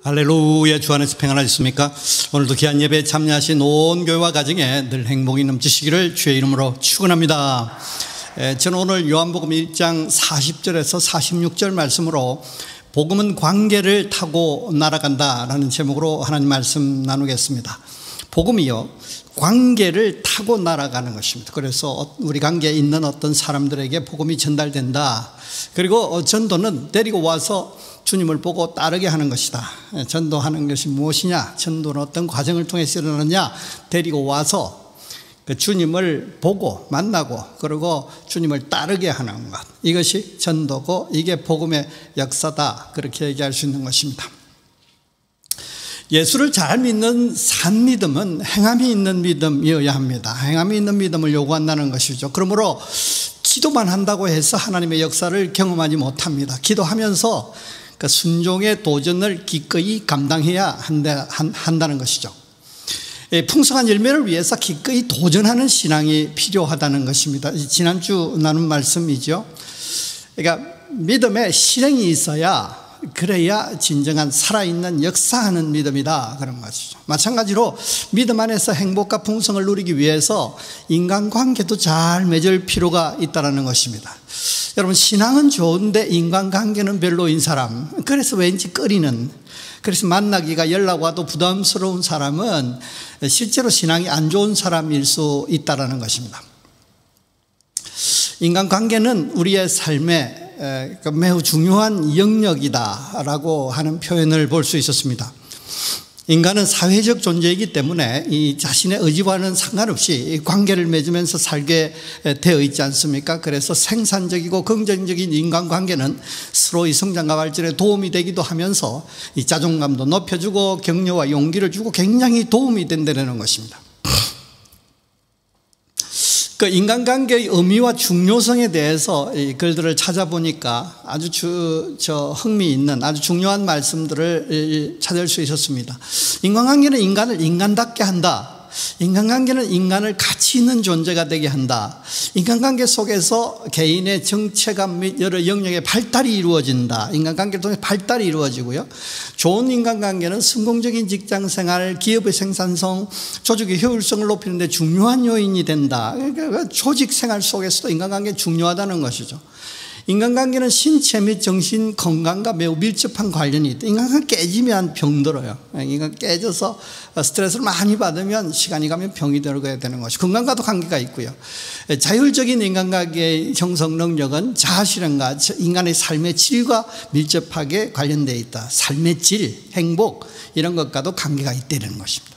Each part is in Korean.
할렐루야. 주 안에서 평안하셨습니까? 오늘도 귀한 예배에 참여하신 온 교회와 가정에 늘 행복이 넘치시기를 주의 이름으로 축원합니다. 저는 오늘 요한복음 1장 40절에서 46절 말씀으로 복음은 관계를 타고 날아간다라는 제목으로 하나님 말씀 나누겠습니다. 복음이요, 관계를 타고 날아가는 것입니다. 그래서 우리 관계에 있는 어떤 사람들에게 복음이 전달된다. 그리고 전도는 데리고 와서 주님을 보고 따르게 하는 것이다. 전도하는 것이 무엇이냐? 전도는 어떤 과정을 통해서 일어나느냐? 데리고 와서 그 주님을 보고 만나고 그리고 주님을 따르게 하는 것, 이것이 전도고 이게 복음의 역사다, 그렇게 얘기할 수 있는 것입니다. 예수를 잘 믿는 산 믿음은 행함이 있는 믿음이어야 합니다. 행함이 있는 믿음을 요구한다는 것이죠. 그러므로 기도만 한다고 해서 하나님의 역사를 경험하지 못합니다. 기도하면서 그 순종의 도전을 기꺼이 감당해야 한다는 것이죠. 풍성한 열매를 위해서 기꺼이 도전하는 신앙이 필요하다는 것입니다. 지난주 나눈 말씀이죠. 그러니까 믿음에 실행이 있어야, 그래야 진정한 살아있는 역사하는 믿음이다, 그런 것이죠. 마찬가지로 믿음 안에서 행복과 풍성을 누리기 위해서 인간관계도 잘 맺을 필요가 있다는 것입니다. 여러분, 신앙은 좋은데 인간관계는 별로인 사람, 그래서 왠지 꺼리는, 그래서 만나기가 연락 와도 부담스러운 사람은 실제로 신앙이 안 좋은 사람일 수 있다는 것입니다. 인간관계는 우리의 삶에 매우 중요한 영역이다라고 하는 표현을 볼 수 있었습니다. 인간은 사회적 존재이기 때문에 이 자신의 의지와는 상관없이 관계를 맺으면서 살게 되어 있지 않습니까? 그래서 생산적이고 긍정적인 인간관계는 서로의 성장과 발전에 도움이 되기도 하면서 이 자존감도 높여주고 격려와 용기를 주고 굉장히 도움이 된다는 것입니다. 그 인간관계의 의미와 중요성에 대해서 이 글들을 찾아보니까 아주 흥미있는 아주 중요한 말씀들을 찾을 수 있었습니다. 인간관계는 인간을 인간답게 한다. 인간관계는 인간을 가치 있는 존재가 되게 한다. 인간관계 속에서 개인의 정체감 및 여러 영역의 발달이 이루어진다. 인간관계를 통해 발달이 이루어지고요. 좋은 인간관계는 성공적인 직장생활, 기업의 생산성, 조직의 효율성을 높이는 데 중요한 요인이 된다. 그러니까 조직생활 속에서도 인간관계는 중요하다는 것이죠. 인간관계는 신체 및 정신 건강과 매우 밀접한 관련이 있다. 인간관계 깨지면 병들어요. 인간 깨져서 스트레스를 많이 받으면 시간이 가면 병이 들게 되는 것이, 건강과도 관계가 있고요. 자율적인 인간관계의 형성 능력은 자아실현과 인간의 삶의 질과 밀접하게 관련되어 있다. 삶의 질, 행복, 이런 것과도 관계가 있다는 것입니다.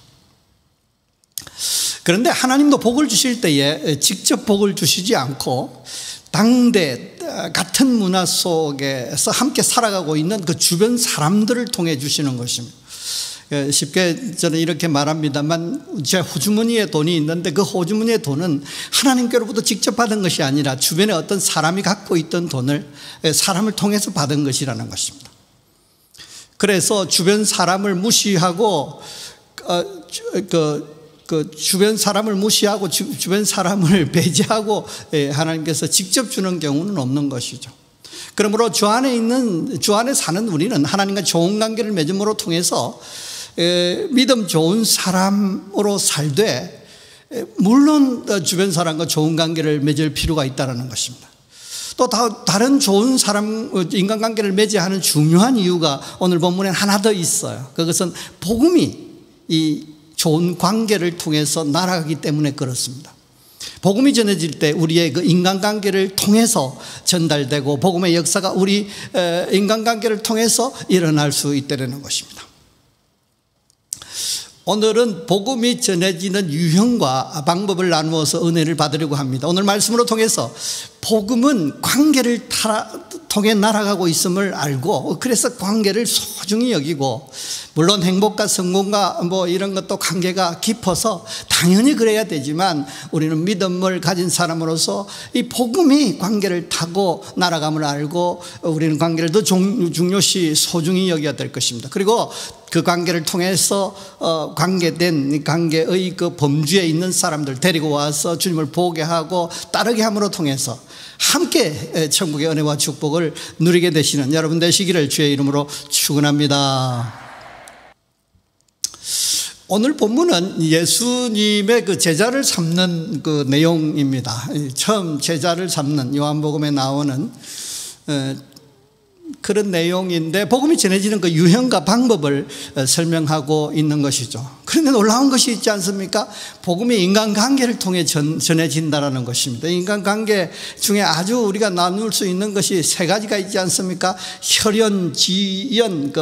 그런데 하나님도 복을 주실 때에 직접 복을 주시지 않고 당대 같은 문화 속에서 함께 살아가고 있는 그 주변 사람들을 통해 주시는 것입니다. 쉽게 저는 이렇게 말합니다만, 제 호주머니에 돈이 있는데 그 호주머니의 돈은 하나님께로부터 직접 받은 것이 아니라 주변에 어떤 사람이 갖고 있던 돈을 사람을 통해서 받은 것이라는 것입니다. 그래서 주변 사람을 무시하고 주변 사람을 무시하고 주변 사람을 배제하고 하나님께서 직접 주는 경우는 없는 것이죠. 그러므로 주 안에 사는 우리는 하나님과 좋은 관계를 맺음으로 통해서 믿음 좋은 사람으로 살되, 물론 주변 사람과 좋은 관계를 맺을 필요가 있다는 것입니다. 또 다른 좋은 사람, 인간관계를 맺어야 하는 중요한 이유가 오늘 본문엔 하나 더 있어요. 그것은 복음이 이 좋은 관계를 통해서 날아가기 때문에 그렇습니다. 복음이 전해질 때 우리의 그 인간관계를 통해서 전달되고, 복음의 역사가 우리 인간관계를 통해서 일어날 수 있다는 것입니다. 오늘은 복음이 전해지는 유형과 방법을 나누어서 은혜를 받으려고 합니다. 오늘 말씀으로 통해서 복음은 관계를 통해 날아가고 있음을 알고, 그래서 관계를 소중히 여기고, 물론 행복과 성공과 이런 것도 관계가 깊어서 당연히 그래야 되지만, 우리는 믿음을 가진 사람으로서 이 복음이 관계를 타고 날아감을 알고, 우리는 관계를 더 중요시 소중히 여겨야 될 것입니다. 그리고 그 관계를 통해서 관계된 관계의 그 범주에 있는 사람들 데리고 와서 주님을 보게 하고 따르게 함으로 통해서 함께 천국의 은혜와 축복을 누리게 되시는 여러분 되시기를 주의 이름으로 축원합니다. 오늘 본문은 예수님의 그 제자를 삼는 그 내용입니다. 처음 제자를 삼는 요한복음에 나오는 그런 내용인데 복음이 전해지는 그 유형과 방법을 설명하고 있는 것이죠. 그런데 놀라운 것이 있지 않습니까? 복음이 인간관계를 통해 전해진다는 것입니다. 인간관계 중에 아주 우리가 나눌 수 있는 것이 세 가지가 있지 않습니까? 혈연, 지연,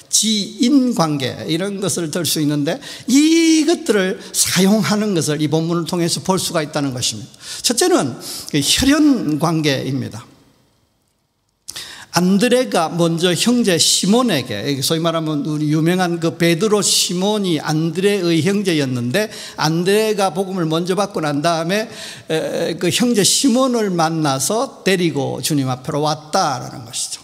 지인관계 이런 것을 들 수 있는데 이것들을 사용하는 것을 이 본문을 통해서 볼 수가 있다는 것입니다. 첫째는 혈연관계입니다. 안드레가 먼저 형제 시몬에게, 소위 말하면 우리 유명한 그 베드로 시몬이 안드레의 형제였는데 안드레가 복음을 먼저 받고 난 다음에 그 형제 시몬을 만나서 데리고 주님 앞으로 왔다라는 것이죠.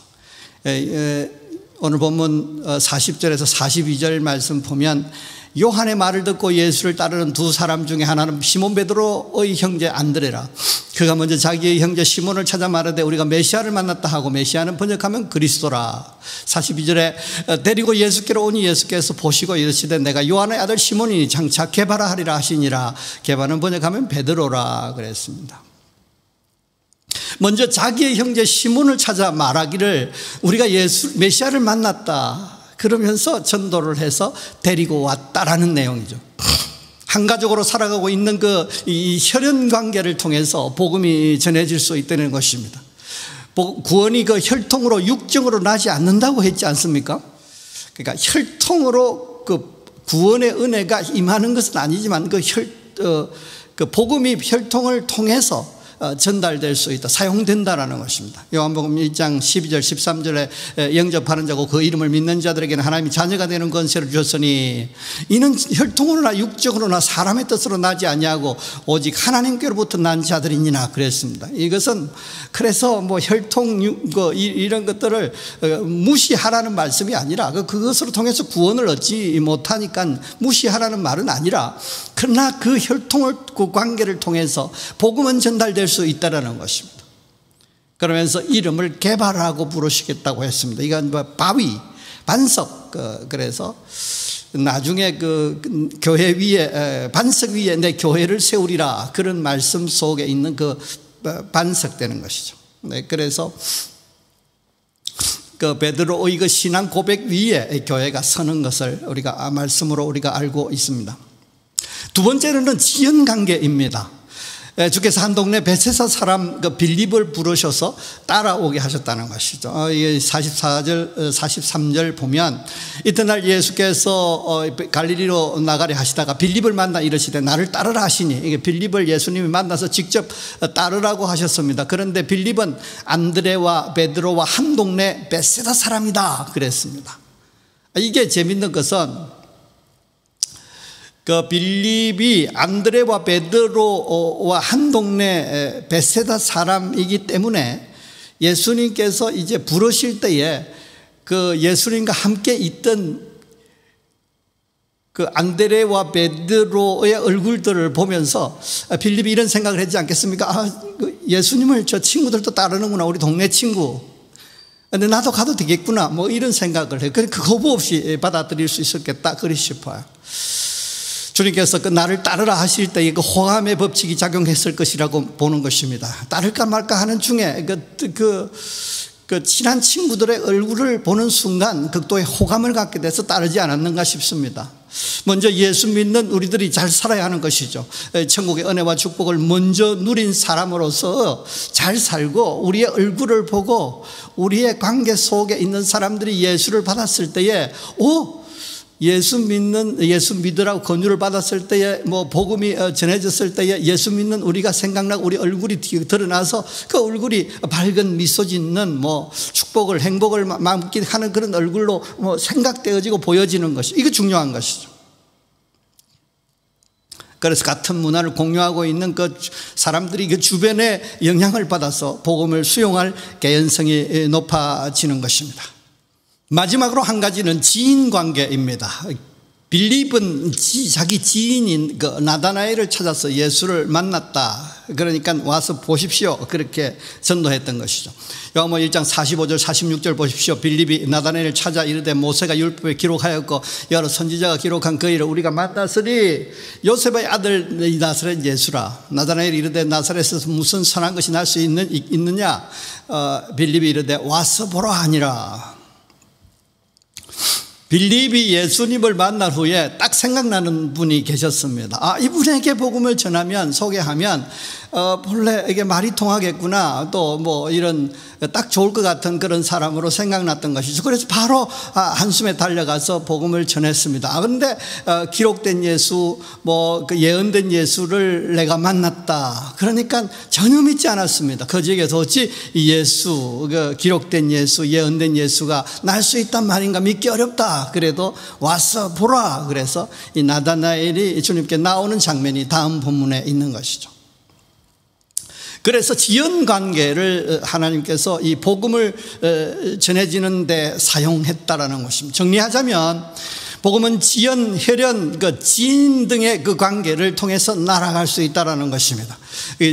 오늘 본문 40절에서 42절 말씀 보면 요한의 말을 듣고 예수를 따르는 두 사람 중에 하나는 시몬 베드로의 형제 안드레라. 그가 먼저 자기의 형제 시몬을 찾아 말하되 우리가 메시아를 만났다 하고, 메시아는 번역하면 그리스도라. 42절에 데리고 예수께로 오니 예수께서 보시고 이르시되 내가 요한의 아들 시몬이니 장차 게바라 하리라 하시니라. 게바는 번역하면 베드로라 그랬습니다. 먼저 자기의 형제 시몬을 찾아 말하기를 우리가 메시아를 만났다 그러면서 전도를 해서 데리고 왔다라는 내용이죠. 한가족으로 살아가고 있는 이 혈연 관계를 통해서 복음이 전해질 수 있다는 것입니다. 구원이 그 혈통으로 육정으로 나지 않는다고 했지 않습니까? 그러니까 혈통으로 그 구원의 은혜가 임하는 것은 아니지만 그 복음이 혈통을 통해서 전달될 수 있다, 사용된다라는 것입니다. 요한복음 1장 12절 13절에 영접하는 자고 그 이름을 믿는 자들에게는 하나님이 자녀가 되는 권세를 주셨으니 이는 혈통으로나 육적으로나 사람의 뜻으로 나지 아니하고 오직 하나님께로부터 난 자들이니라 그랬습니다. 이것은 그래서 혈통 이런 것들을 무시하라는 말씀이 아니라 그것으로 통해서 구원을 얻지 못하니까 무시하라는 말은 아니라, 그러나 그 혈통을 그 관계를 통해서 복음은 전달될 수 있다라는 것입니다. 그러면서 이름을 게바라고 부르시겠다고 했습니다. 이건 바위, 반석. 그래서 나중에 그 교회 위에, 반석 위에 내 교회를 세우리라, 그런 말씀 속에 있는 그 반석되는 것이죠. 네, 그래서 그 베드로의 그 신앙 고백 위에 교회가 서는 것을 우리가 말씀으로 우리가 알고 있습니다. 두 번째로는 지연 관계입니다. 주께서 한 동네 베세사 사람 빌립을 부르셔서 따라오게 하셨다는 것이죠. 44절, 43절 보면 이튿날 예수께서 갈릴리로 나가려 하시다가 빌립을 만나 이르시되 나를 따르라 하시니, 이게 빌립을 예수님이 만나서 직접 따르라고 하셨습니다. 그런데 빌립은 안드레와 베드로와 한 동네 베세다 사람이다 그랬습니다. 이게 재밌는 것은 그 빌립이 안드레와 베드로와 한 동네 베세다 사람이기 때문에 예수님께서 이제 부르실 때에 그 예수님과 함께 있던 그 안드레와 베드로의 얼굴들을 보면서 빌립이 이런 생각을 했지 않겠습니까? 예수님을 저 친구들도 따르는구나, 우리 동네 친구. 근데 나도 가도 되겠구나, 이런 생각을 해요. 그 거부 없이 받아들일 수 있었겠다, 그리 싶어요. 주님께서 나를 따르라 하실 때 그 호감의 법칙이 작용했을 것이라고 보는 것입니다. 따를까 말까 하는 중에 그 친한 친구들의 얼굴을 보는 순간 극도의 호감을 갖게 돼서 따르지 않았는가 싶습니다. 먼저 예수 믿는 우리들이 잘 살아야 하는 것이죠. 천국의 은혜와 축복을 먼저 누린 사람으로서 잘 살고 우리의 얼굴을 보고 우리의 관계 속에 있는 사람들이 예수를 받았을 때에 예수 믿으라고 권유를 받았을 때에 복음이 전해졌을 때에 예수 믿는 우리가 생각나고 우리 얼굴이 드러나서 그 얼굴이 밝은 미소 짓는 축복을, 행복을 만끽하는 그런 얼굴로 생각되어지고 보여지는 것이, 이거 중요한 것이죠. 그래서 같은 문화를 공유하고 있는 그 사람들이 그 주변에 영향을 받아서 복음을 수용할 개연성이 높아지는 것입니다. 마지막으로 한 가지는 지인 관계입니다. 빌립은 자기 지인인 그 나다나엘을 찾아서 예수를 만났다. 그러니까 와서 보십시오. 그렇게 전도했던 것이죠. 요한복음 1장 45절 46절 보십시오. 빌립이 나다나엘을 찾아 이르되 모세가 율법에 기록하였고 여러 선지자가 기록한 그 일을 우리가 만났으니 요셉의 아들 나사렛 예수라. 나다나엘이 이르되 나사렛에서 무슨 선한 것이 날 수 있느냐. 빌립이 이르되 와서 보라 하니라. 빌립이 예수님을 만난 후에 딱 생각나는 분이 계셨습니다. 이분에게 복음을 전하면, 소개하면 본래 이게 말이 통하겠구나, 또 뭐 이런 딱 좋을 것 같은 그런 사람으로 생각났던 것이죠. 그래서 바로 한숨에 달려가서 복음을 전했습니다. 그런데 기록된 예수, 뭐 그 예언된 예수를 내가 만났다. 그러니까 전혀 믿지 않았습니다. 그 지역에서 어찌 예수, 그 기록된 예수, 예언된 예수가 날 수 있단 말인가, 믿기 어렵다. 그래도 와서 보라. 그래서 이 나다나엘이 주님께 나오는 장면이 다음 본문에 있는 것이죠. 그래서 지연 관계를 하나님께서 이 복음을 전해지는 데 사용했다라는 것입니다. 정리하자면 복음은 지연, 혈연, 그 지인 등의 그 관계를 통해서 날아갈 수 있다라는 것입니다.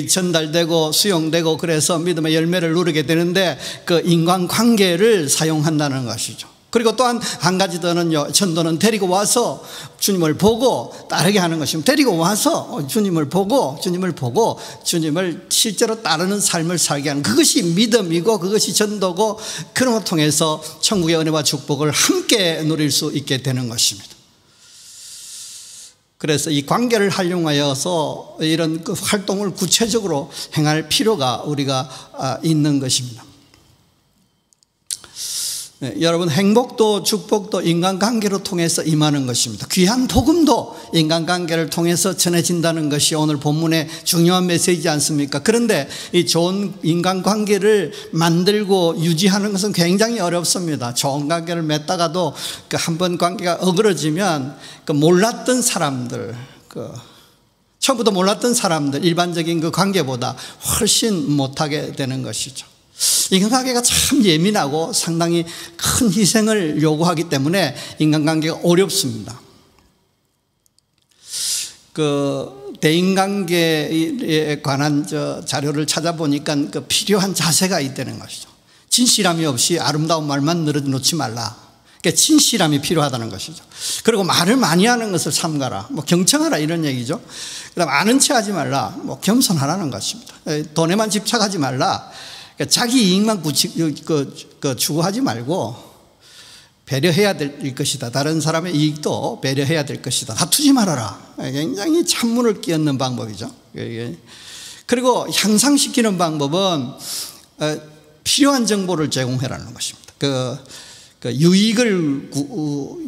전달되고 수용되고 그래서 믿음의 열매를 누리게 되는데 그 인간 관계를 사용한다는 것이죠. 그리고 또한 한 가지 더는요, 전도는 데리고 와서 주님을 보고 따르게 하는 것입니다. 데리고 와서 주님을 보고 주님을 실제로 따르는 삶을 살게 하는, 그것이 믿음이고 그것이 전도고, 그런 걸 통해서 천국의 은혜와 축복을 함께 누릴 수 있게 되는 것입니다. 그래서 이 관계를 활용하여서 이런 그 활동을 구체적으로 행할 필요가 우리가 있는 것입니다. 여러분, 행복도 축복도 인간관계로 통해서 임하는 것입니다. 귀한 복음도 인간관계를 통해서 전해진다는 것이 오늘 본문의 중요한 메시지지 않습니까? 그런데 이 좋은 인간관계를 만들고 유지하는 것은 굉장히 어렵습니다. 좋은 관계를 맺다가도 그 한번 관계가 어그러지면 그 몰랐던 사람들, 처음부터 몰랐던 사람들, 일반적인 그 관계보다 훨씬 못하게 되는 것이죠. 인간관계가 참 예민하고 상당히 큰 희생을 요구하기 때문에 인간관계가 어렵습니다. 그 대인관계에 관한 자료를 찾아보니까 그 필요한 자세가 있다는 것이죠. 진실함이 없이 아름다운 말만 늘어놓지 말라. 그러니까 진실함이 필요하다는 것이죠. 그리고 말을 많이 하는 것을 삼가라. 뭐 경청하라, 이런 얘기죠. 그다음 아는 체 하지 말라. 뭐 겸손하라는 것입니다. 돈에만 집착하지 말라. 자기 이익만 추구하지 말고 배려해야 될 것이다. 다른 사람의 이익도 배려해야 될 것이다. 다투지 말아라. 굉장히 찬물을 끼얹는 방법이죠. 그리고 향상시키는 방법은 필요한 정보를 제공해라는 것입니다. 유익을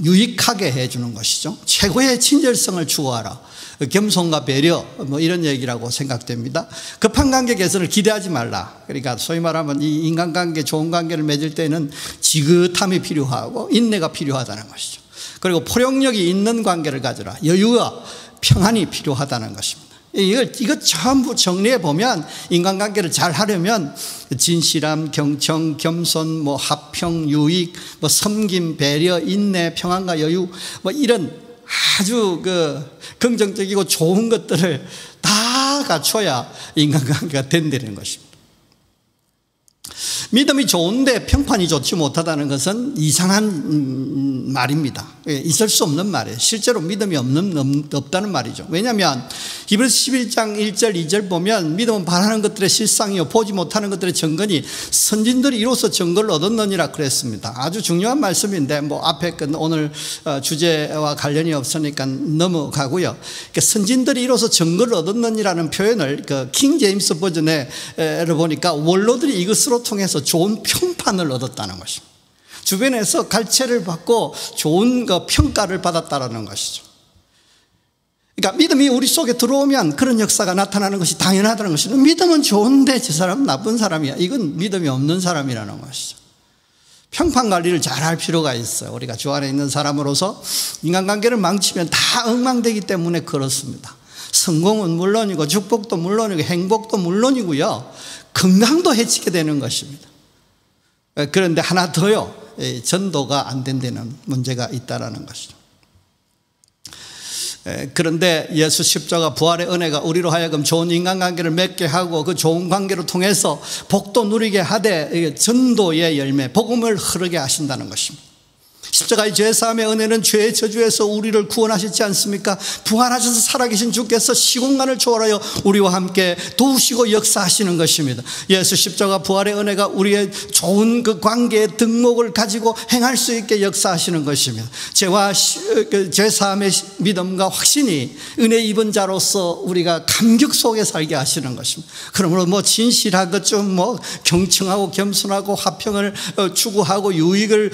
유익하게 해주는 것이죠. 최고의 친절성을 추구하라. 겸손과 배려, 뭐 이런 얘기라고 생각됩니다. 급한 관계 개선을 기대하지 말라. 그러니까 소위 말하면 이 인간관계, 좋은 관계를 맺을 때는 지긋함이 필요하고 인내가 필요하다는 것이죠. 그리고 포용력이 있는 관계를 가져라. 여유와 평안이 필요하다는 것입니다. 이거 전부 정리해 보면 인간관계를 잘 하려면 진실함, 경청, 겸손, 뭐 합평, 유익, 뭐 섬김, 배려, 인내, 평안과 여유, 뭐 이런 아주 긍정적이고 좋은 것들을 다 갖춰야 인간관계가 된다는 것입니다. 믿음이 좋은데 평판이 좋지 못하다는 것은 이상한 말입니다. 있을 수 없는 말이에요. 실제로 믿음이 없다는 말이죠. 왜냐하면 히브리서 11장 1절 2절 보면 믿음은 바라는 것들의 실상이요 보지 못하는 것들의 증거니 선진들이 이로써 증거를 얻었느니라 그랬습니다. 아주 중요한 말씀인데 뭐 앞에 오늘 주제와 관련이 없으니까 넘어가고요. 그러니까 선진들이 이로써 증거를 얻었느니라는 표현을 킹 제임스 버전에 보니까 원로들이 이것으로 통해서 좋은 평판을 얻었다는 것입니다. 주변에서 갈채를 받고 좋은 평가를 받았다는 것이죠. 그러니까 믿음이 우리 속에 들어오면 그런 역사가 나타나는 것이 당연하다는 것이죠. 믿음은 좋은데 저 사람은 나쁜 사람이야. 이건 믿음이 없는 사람이라는 것이죠. 평판 관리를 잘할 필요가 있어요. 우리가 주 안에 있는 사람으로서 인간관계를 망치면 다 엉망되기 때문에 그렇습니다. 성공은 물론이고 축복도 물론이고 행복도 물론이고요, 건강도 해치게 되는 것입니다. 그런데 하나 더요, 전도가 안 된다는 문제가 있다는 것이죠. 그런데 예수 십자가 부활의 은혜가 우리로 하여금 좋은 인간관계를 맺게 하고 그 좋은 관계로 통해서 복도 누리게 하되 전도의 열매, 복음을 흐르게 하신다는 것입니다. 십자가의 죄사함의 은혜는 죄의 저주에서 우리를 구원하시지 않습니까? 부활하셔서 살아계신 주께서 시공간을 초월하여 우리와 함께 도우시고 역사하시는 것입니다. 예수 십자가 부활의 은혜가 우리의 좋은 그 관계의 덕목을 가지고 행할 수 있게 역사하시는 것입니다. 죄와 죄사함의 믿음과 확신이 은혜 입은 자로서 우리가 감격 속에 살게 하시는 것입니다. 그러므로 뭐 진실하고 좀 뭐 경청하고 겸손하고 화평을 추구하고 유익을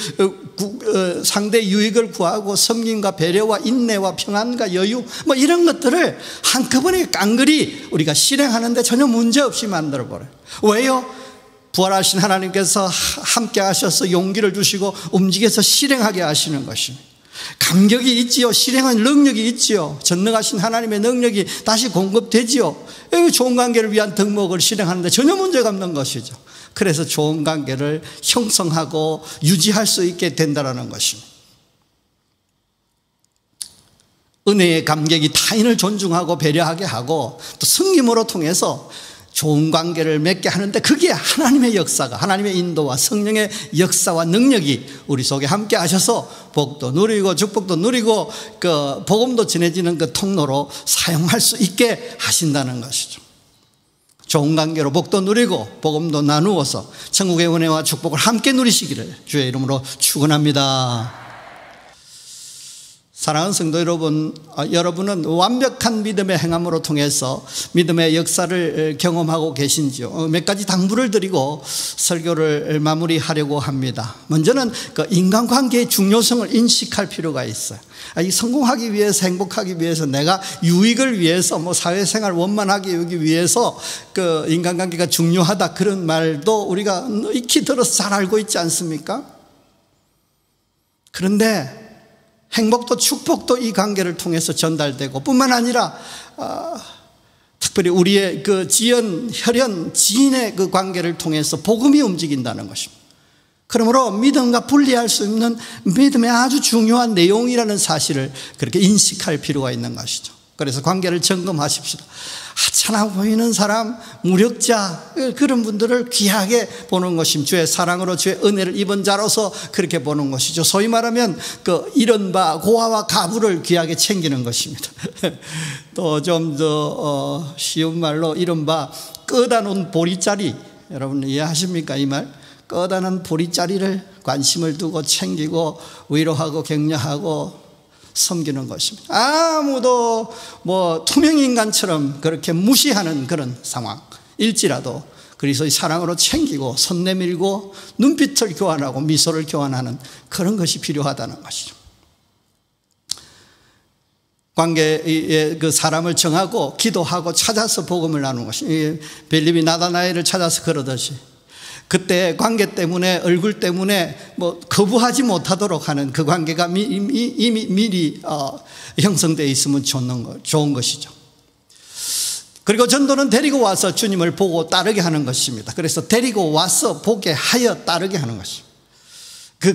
상대 유익을 구하고 섬김과 배려와 인내와 평안과 여유 뭐 이런 것들을 한꺼번에 깡그리 우리가 실행하는데 전혀 문제없이 만들어버려요. 왜요? 부활하신 하나님께서 함께 하셔서 용기를 주시고 움직여서 실행하게 하시는 것입니다. 감격이 있지요. 실행한 능력이 있지요. 전능하신 하나님의 능력이 다시 공급되지요. 좋은 관계를 위한 덕목을 실행하는데 전혀 문제가 없는 것이죠. 그래서 좋은 관계를 형성하고 유지할 수 있게 된다는 것입니다. 은혜의 감격이 타인을 존중하고 배려하게 하고 또 섬김으로 통해서 좋은 관계를 맺게 하는데 그게 하나님의 역사가, 하나님의 인도와 성령의 역사와 능력이 우리 속에 함께 하셔서 복도 누리고 축복도 누리고 그 복음도 전해지는 그 통로로 사용할 수 있게 하신다는 것이죠. 좋은 관계로 복도 누리고 복음도 나누어서 천국의 은혜와 축복을 함께 누리시기를 주의 이름으로 축원합니다. 사랑하는 성도 여러분, 여러분은 완벽한 믿음의 행함으로 통해서 믿음의 역사를 경험하고 계신지요? 몇 가지 당부를 드리고 설교를 마무리하려고 합니다. 먼저는 그 인간관계의 중요성을 인식할 필요가 있어요. 이 성공하기 위해서, 행복하기 위해서, 내가 유익을 위해서, 뭐 사회생활 원만하게 위해서 그 인간관계가 중요하다, 그런 말도 우리가 익히 들어서 잘 알고 있지 않습니까? 그런데 행복도 축복도 이 관계를 통해서 전달되고 뿐만 아니라 특별히 우리의 그 지연, 혈연, 지인의 그 관계를 통해서 복음이 움직인다는 것입니다. 그러므로 믿음과 분리할 수 없는 믿음의 아주 중요한 내용이라는 사실을 그렇게 인식할 필요가 있는 것이죠. 그래서 관계를 점검하십시다. 하찮아 보이는 사람, 무력자, 그런 분들을 귀하게 보는 것입니다. 주의 사랑으로 주의 은혜를 입은 자로서 그렇게 보는 것이죠. 소위 말하면 그 이른바 고아와 가부를 귀하게 챙기는 것입니다. 또 좀 더 쉬운 말로 이른바 끄다놓은 보리자리, 여러분 이해하십니까? 이 말? 끄다놓은 보리자리를 관심을 두고 챙기고 위로하고 격려하고 섬기는 것입니다. 아무도 뭐 투명인간처럼 그렇게 무시하는 그런 상황일지라도 그리스도의 사랑으로 챙기고 손 내밀고 눈빛을 교환하고 미소를 교환하는 그런 것이 필요하다는 것이죠. 관계의 그 사람을 정하고 기도하고 찾아서 복음을 나누는 것이 빌립이 나다나엘을 찾아서 그러듯이 그때 관계 때문에, 얼굴 때문에 뭐 거부하지 못하도록 하는 그 관계가 이미 미리 형성되어 있으면 좋은 것이죠. 그리고 전도는 데리고 와서 주님을 보고 따르게 하는 것입니다. 그래서 데리고 와서 보게 하여 따르게 하는 것입니다.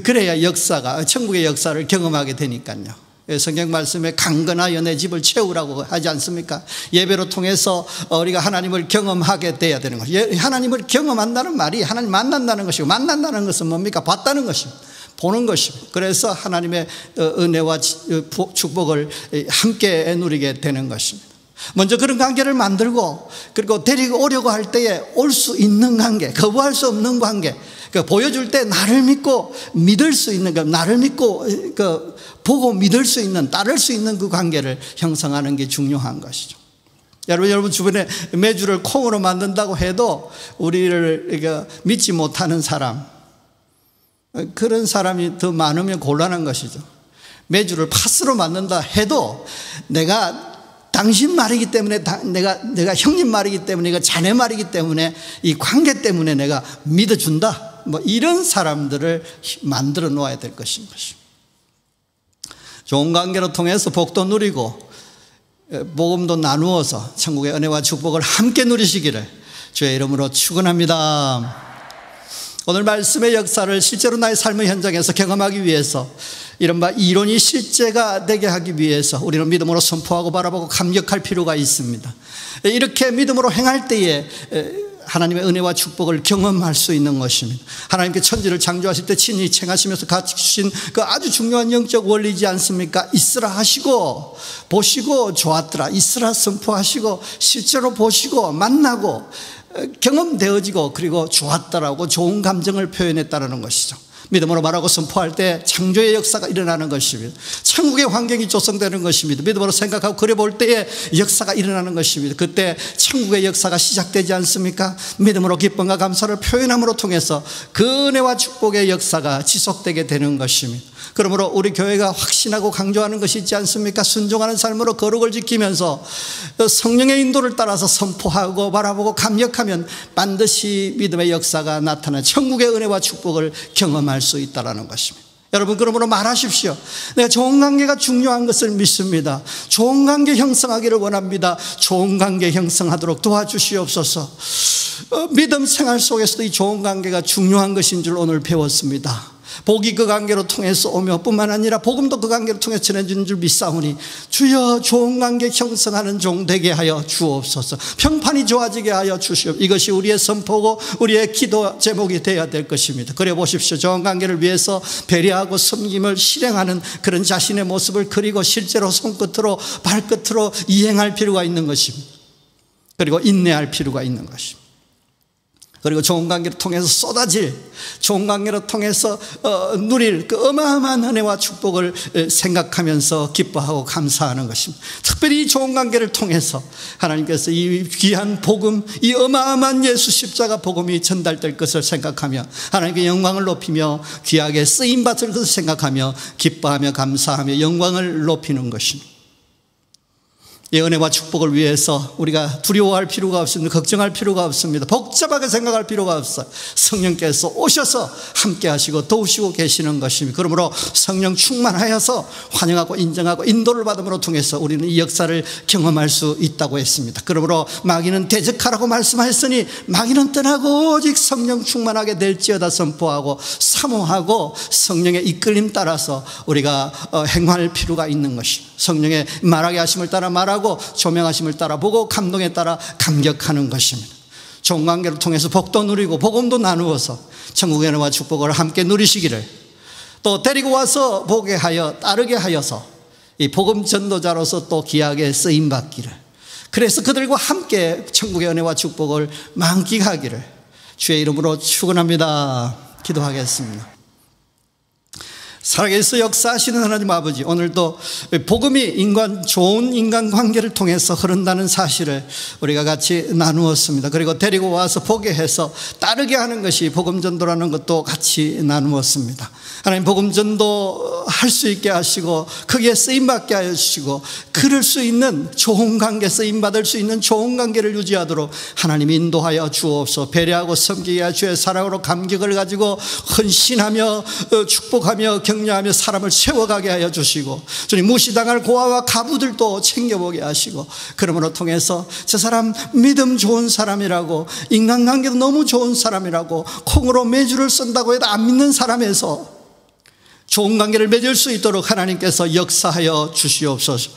그래야 역사가, 천국의 역사를 경험하게 되니까요. 성경 말씀에 강건하여 내 집을 채우라고 하지 않습니까? 예배로 통해서 우리가 하나님을 경험하게 돼야 되는 것이죠. 하나님을 경험한다는 말이 하나님 만난다는 것이고, 만난다는 것은 뭡니까? 봤다는 것입니다. 보는 것입니다. 그래서 하나님의 은혜와 축복을 함께 누리게 되는 것입니다. 먼저 그런 관계를 만들고, 그리고 데리고 오려고 할 때에 올 수 있는 관계, 거부할 수 없는 관계, 보여줄 때 나를 믿고 믿을 수 있는, 나를 믿고 보고 믿을 수 있는, 따를 수 있는 그 관계를 형성하는 게 중요한 것이죠. 여러분 주변에 메주를 콩으로 만든다고 해도 우리를 믿지 못하는 사람, 그런 사람이 더 많으면 곤란한 것이죠. 메주를 팥으로 만든다 해도 내가 당신 말이기 때문에, 내가 형님 말이기 때문에, 내가 자네 말이기 때문에, 이 관계 때문에 내가 믿어준다, 뭐 이런 사람들을 만들어 놓아야 될 것인 것입니다. 좋은 관계로 통해서 복도 누리고 복음도 나누어서 천국의 은혜와 축복을 함께 누리시기를 주의 이름으로 축원합니다. 오늘 말씀의 역사를 실제로 나의 삶의 현장에서 경험하기 위해서, 이른바 이론이 실제가 되게 하기 위해서 우리는 믿음으로 선포하고 바라보고 감격할 필요가 있습니다. 이렇게 믿음으로 행할 때에 하나님의 은혜와 축복을 경험할 수 있는 것입니다. 하나님께 천지를 창조하실 때 친히 행하시면서 같이 주신 그 아주 중요한 영적 원리이지 않습니까? 있으라 하시고 보시고 좋았더라, 있으라 선포하시고 실제로 보시고 만나고 경험되어지고 그리고 좋았다라고 좋은 감정을 표현했다는 것이죠. 믿음으로 말하고 선포할 때 창조의 역사가 일어나는 것입니다. 천국의 환경이 조성되는 것입니다. 믿음으로 생각하고 그려볼 때에 역사가 일어나는 것입니다. 그때 천국의 역사가 시작되지 않습니까? 믿음으로 기쁨과 감사를 표현함으로 통해서 그 은혜와 축복의 역사가 지속되게 되는 것입니다. 그러므로 우리 교회가 확신하고 강조하는 것이 있지 않습니까? 순종하는 삶으로 거룩을 지키면서 성령의 인도를 따라서 선포하고 바라보고 감격하면 반드시 믿음의 역사가 나타나 천국의 은혜와 축복을 경험할 수 있다는 것입니다. 여러분, 그러므로 말하십시오. 내가 좋은 관계가 중요한 것을 믿습니다. 좋은 관계 형성하기를 원합니다. 좋은 관계 형성하도록 도와주시옵소서. 믿음 생활 속에서도 이 좋은 관계가 중요한 것인 줄 오늘 배웠습니다. 복이 그 관계로 통해서 오며 뿐만 아니라 복음도 그 관계로 통해서 전해지는 줄 믿사오니 주여 좋은 관계 형성하는 종 되게 하여 주옵소서. 평판이 좋아지게 하여 주시옵소서. 이것이 우리의 선포고 우리의 기도 제목이 되어야 될 것입니다. 그래 보십시오. 좋은 관계를 위해서 배려하고 섬김을 실행하는 그런 자신의 모습을 그리고 실제로 손끝으로 발끝으로 이행할 필요가 있는 것입니다. 그리고 인내할 필요가 있는 것입니다. 그리고 좋은 관계를 통해서 쏟아질, 좋은 관계를 통해서 누릴 그 어마어마한 은혜와 축복을 생각하면서 기뻐하고 감사하는 것입니다. 특별히 이 좋은 관계를 통해서 하나님께서 이 귀한 복음, 이 어마어마한 예수 십자가 복음이 전달될 것을 생각하며 하나님께 영광을 높이며 귀하게 쓰임받을 것을 생각하며 기뻐하며 감사하며 영광을 높이는 것입니다. 이 은혜와 축복을 위해서 우리가 두려워할 필요가 없습니다. 걱정할 필요가 없습니다. 복잡하게 생각할 필요가 없어요. 성령께서 오셔서 함께 하시고 도우시고 계시는 것입니다. 그러므로 성령 충만하여서 환영하고 인정하고 인도를 받음으로 통해서 우리는 이 역사를 경험할 수 있다고 했습니다. 그러므로 마귀는 대적하라고 말씀하셨으니 마귀는 떠나고 오직 성령 충만하게 될지어다 선포하고 사모하고 성령의 이끌림 따라서 우리가 행할 필요가 있는 것입니다. 성령의 말하게 하심을 따라 말하고 조명하심을 따라 보고 감동에 따라 감격하는 것입니다. 좋은 관계를 통해서 복도 누리고 복음도 나누어서 천국의 은혜와 축복을 함께 누리시기를, 또 데리고 와서 보게 하여 따르게 하여서 이 복음 전도자로서 또 귀하게 쓰임받기를, 그래서 그들과 함께 천국의 은혜와 축복을 만끽하기를 주의 이름으로 축원합니다. 기도하겠습니다. 살아계셔 역사하시는 하나님 아버지, 오늘도 복음이 좋은 인간관계를 통해서 흐른다는 사실을 우리가 같이 나누었습니다. 그리고 데리고 와서 보게 해서 따르게 하는 것이 복음전도라는 것도 같이 나누었습니다. 하나님, 복음전도 할 수 있게 하시고 크게 쓰임받게 하여 주시고 그럴 수 있는 좋은 관계, 쓰임받을 수 있는 좋은 관계를 유지하도록 하나님 인도하여 주옵소서. 배려하고 섬기게 하여 주의 사랑으로 감격을 가지고 헌신하며 축복하며 격려하며 사람을 세워가게 하여 주시고, 주님 무시당할 고아와 가부들도 챙겨보게 하시고, 그러므로 통해서 저 사람 믿음 좋은 사람이라고, 인간관계도 너무 좋은 사람이라고, 콩으로 매주를 쓴다고 해도 안 믿는 사람에서 좋은 관계를 맺을 수 있도록 하나님께서 역사하여 주시옵소서.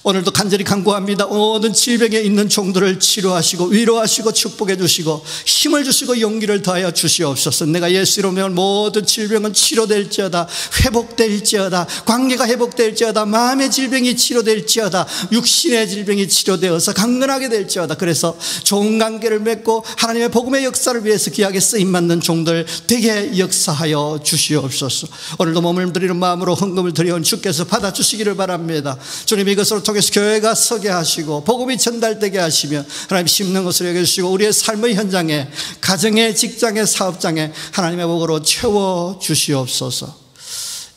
오늘도 간절히 간구합니다. 모든 질병에 있는 종들을 치료하시고 위로하시고 축복해 주시고 힘을 주시고 용기를 더하여 주시옵소서. 내가 예수 이름으로 모든 질병은 치료될지어다, 회복될지어다, 관계가 회복될지어다, 마음의 질병이 치료될지어다, 육신의 질병이 치료되어서 강건하게 될지어다. 그래서 좋은 관계를 맺고 하나님의 복음의 역사를 위해서 귀하게 쓰임받는 종들 되게 역사하여 주시옵소서. 오늘도 몸을 드리는 마음으로 헌금을 드려온 주께서 받아주시기를 바랍니다. 주님, 이것으로 통해서 교회가 서게 하시고 복음이 전달되게 하시며 하나님 심는 것을 여겨주시고 우리의 삶의 현장에, 가정에, 직장에, 사업장에 하나님의 복으로 채워주시옵소서.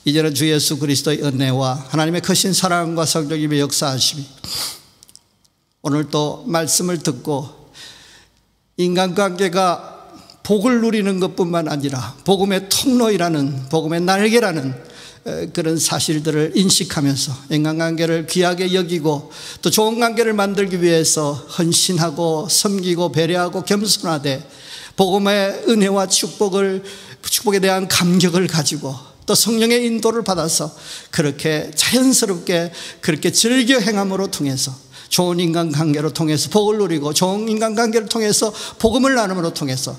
이제는 주 예수 그리스도의 은혜와 하나님의 크신 사랑과 성령님의 역사하심이 오늘 또 말씀을 듣고 인간관계가 복을 누리는 것뿐만 아니라 복음의 통로이라는, 복음의 날개라는 그런 사실들을 인식하면서 인간관계를 귀하게 여기고 또 좋은 관계를 만들기 위해서 헌신하고 섬기고 배려하고 겸손하되 복음의 은혜와 축복에 대한 감격을 가지고 또 성령의 인도를 받아서 그렇게 자연스럽게 그렇게 즐겨 행함으로 통해서 좋은 인간관계로 통해서 복을 누리고 좋은 인간관계를 통해서 복음을 나눔으로 통해서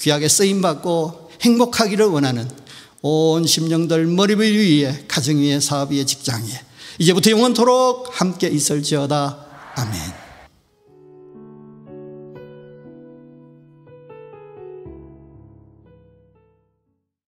귀하게 쓰임받고 행복하기를 원하는 온 심령들 머리 위에 가정 위에 사업 위에 직장 위에 이제부터 영원토록 함께 있을지어다. 아멘.